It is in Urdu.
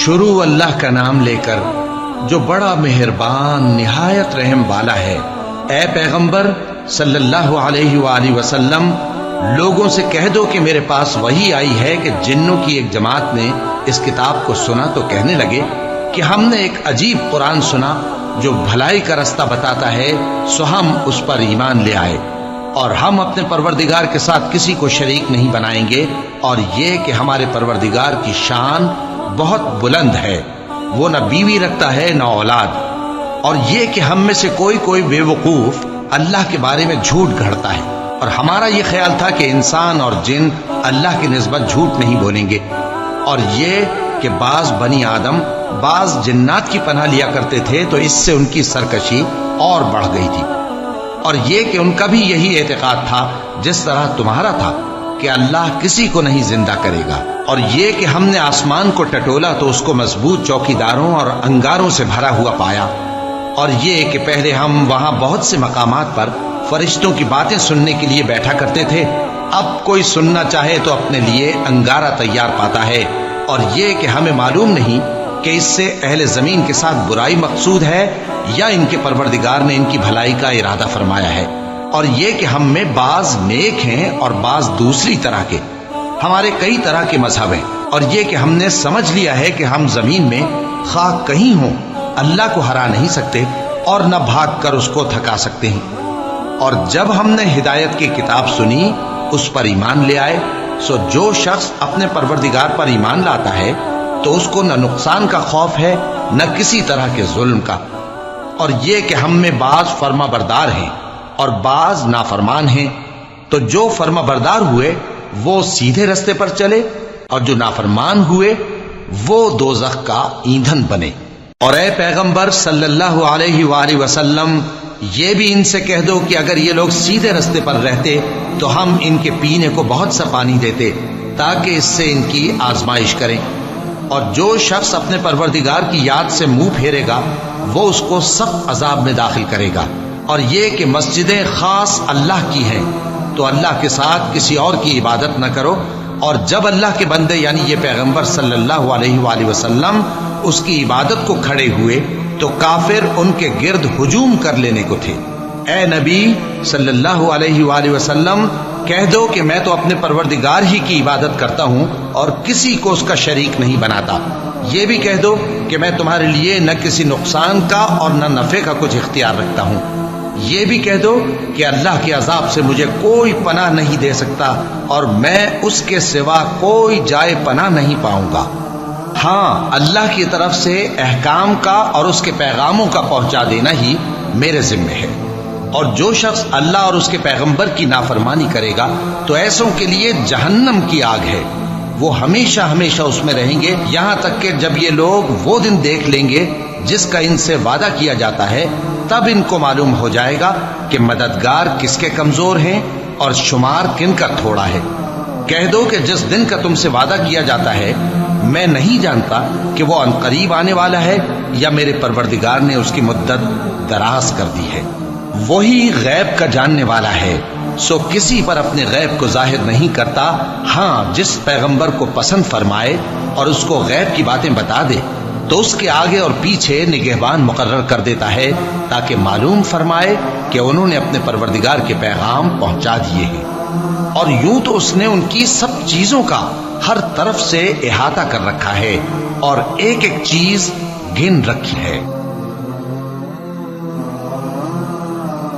شروع اللہ کا نام لے کر جو بڑا مہربان نہایت رحم والا ہے۔ اے پیغمبر صلی اللہ علیہ وآلہ وسلم، لوگوں سے کہہ دو کہ میرے پاس وحی آئی ہے کہ جنوں کی ایک جماعت نے اس کتاب کو سنا تو کہنے لگے کہ ہم نے ایک عجیب قرآن سنا جو بھلائی کا رستہ بتاتا ہے، سو ہم اس پر ایمان لے آئے، اور ہم اپنے پروردگار کے ساتھ کسی کو شریک نہیں بنائیں گے، اور یہ کہ ہمارے پروردگار کی شان بہت بلند ہے، وہ نہ بیوی رکھتا ہے نہ اولاد، اور یہ کہ ہم میں سے کوئی بے وقوف اللہ کے بارے میں جھوٹ گھڑتا ہے، اور ہمارا یہ خیال تھا کہ انسان اور جن اللہ کی نسبت جھوٹ نہیں بولیں گے، اور یہ کہ بعض بنی آدم بعض جنات کی پناہ لیا کرتے تھے تو اس سے ان کی سرکشی اور بڑھ گئی تھی، اور یہ کہ ان کا بھی یہی اعتقاد تھا جس طرح تمہارا تھا کہ اللہ کسی کو نہیں زندہ کرے گا، اور یہ کہ ہم نے آسمان کو ٹٹولا تو اس کو مضبوط چوکیداروں اور انگاروں سے بھرا ہوا پایا، اور یہ کہ پہلے ہم وہاں بہت سے مقامات پر فرشتوں کی باتیں سننے کے لیے بیٹھا کرتے تھے، اب کوئی سننا چاہے تو اپنے لیے انگارہ تیار پاتا ہے، اور یہ کہ ہمیں معلوم نہیں کہ اس سے اہل زمین کے ساتھ برائی مقصود ہے یا ان کے پروردگار نے ان کی بھلائی کا ارادہ فرمایا ہے، اور یہ کہ ہم میں بعض نیک ہیں اور بعض دوسری طرح کے، ہمارے کئی طرح کے مذہب ہیں، اور یہ کہ ہم نے سمجھ لیا ہے کہ ہم زمین میں خواہ کہیں ہوں اللہ کو ہرا نہیں سکتے اور نہ بھاگ کر اس کو تھکا سکتے ہیں، اور جب ہم نے ہدایت کی کتاب سنی اس پر ایمان لے آئے، سو جو شخص اپنے پروردگار پر ایمان لاتا ہے تو اس کو نہ نقصان کا خوف ہے نہ کسی طرح کے ظلم کا، اور یہ کہ ہم میں بعض فرما بردار ہیں اور بعض نافرمان ہیں، تو جو فرما بردار ہوئے وہ سیدھے رستے پر چلے، اور جو نافرمان ہوئے وہ دوزخ کا ایندھن بنے۔ اور اے پیغمبر صلی اللہ علیہ وآلہ وسلم، یہ بھی ان سے کہہ دو کہ اگر یہ لوگ سیدھے رستے پر رہتے تو ہم ان کے پینے کو بہت سا پانی دیتے تاکہ اس سے ان کی آزمائش کریں، اور جو شخص اپنے پروردگار کی یاد سے منہ پھیرے گا وہ اس کو سخت عذاب میں داخل کرے گا، اور یہ کہ مسجدیں خاص اللہ کی ہیں تو اللہ کے ساتھ کسی اور کی عبادت نہ کرو، اور جب اللہ کے بندے یعنی یہ پیغمبر صلی اللہ علیہ وآلہ وسلم اس کی عبادت کو کھڑے ہوئے تو کافر ان کے گرد ہجوم کر لینے کو تھے۔ اے نبی صلی اللہ علیہ وآلہ وسلم، کہہ دو کہ میں تو اپنے پروردگار ہی کی عبادت کرتا ہوں اور کسی کو اس کا شریک نہیں بناتا، یہ بھی کہہ دو کہ میں تمہارے لیے نہ کسی نقصان کا اور نہ نفع کا کچھ اختیار رکھتا ہوں، یہ بھی کہہ دو کہ اللہ کے عذاب سے مجھے کوئی پناہ نہیں دے سکتا اور میں اس کے سوا کوئی جائے پناہ نہیں پاؤں گا، ہاں اللہ کی طرف سے احکام کا اور اس کے پیغاموں کا پہنچا دینا ہی میرے ذمہ ہے، اور جو شخص اللہ اور اس کے پیغمبر کی نافرمانی کرے گا تو ایسوں کے لیے جہنم کی آگ ہے، وہ ہمیشہ ہمیشہ اس میں رہیں گے، یہاں تک کہ جب یہ لوگ وہ دن دیکھ لیں گے جس کا ان سے وعدہ کیا جاتا ہے، تب ان کو معلوم ہو جائے گا کہ مددگار کس کے کمزور ہیں اور شمار کن کا تھوڑا ہے۔ کہہ دو کہ جس دن کا تم سے وعدہ کیا جاتا ہے میں نہیں جانتا کہ وہ عنقریب آنے والا ہے یا میرے پروردگار نے اس کی مدت دراز کر دی ہے، وہی غیب کا جاننے والا ہے، سو کسی پر اپنے غیب کو ظاہر نہیں کرتا، ہاں جس پیغمبر کو پسند فرمائے اور اس کو غیب کی باتیں بتا دے تو اس کے آگے اور پیچھے نگہبان مقرر کر دیتا ہے تاکہ معلوم فرمائے کہ انہوں نے اپنے پروردگار کے پیغام پہنچا دیے ہیں، اور یوں تو اس نے ان کی سب چیزوں کا ہر طرف سے احاطہ کر رکھا ہے اور ایک ایک چیز گن رکھی ہے۔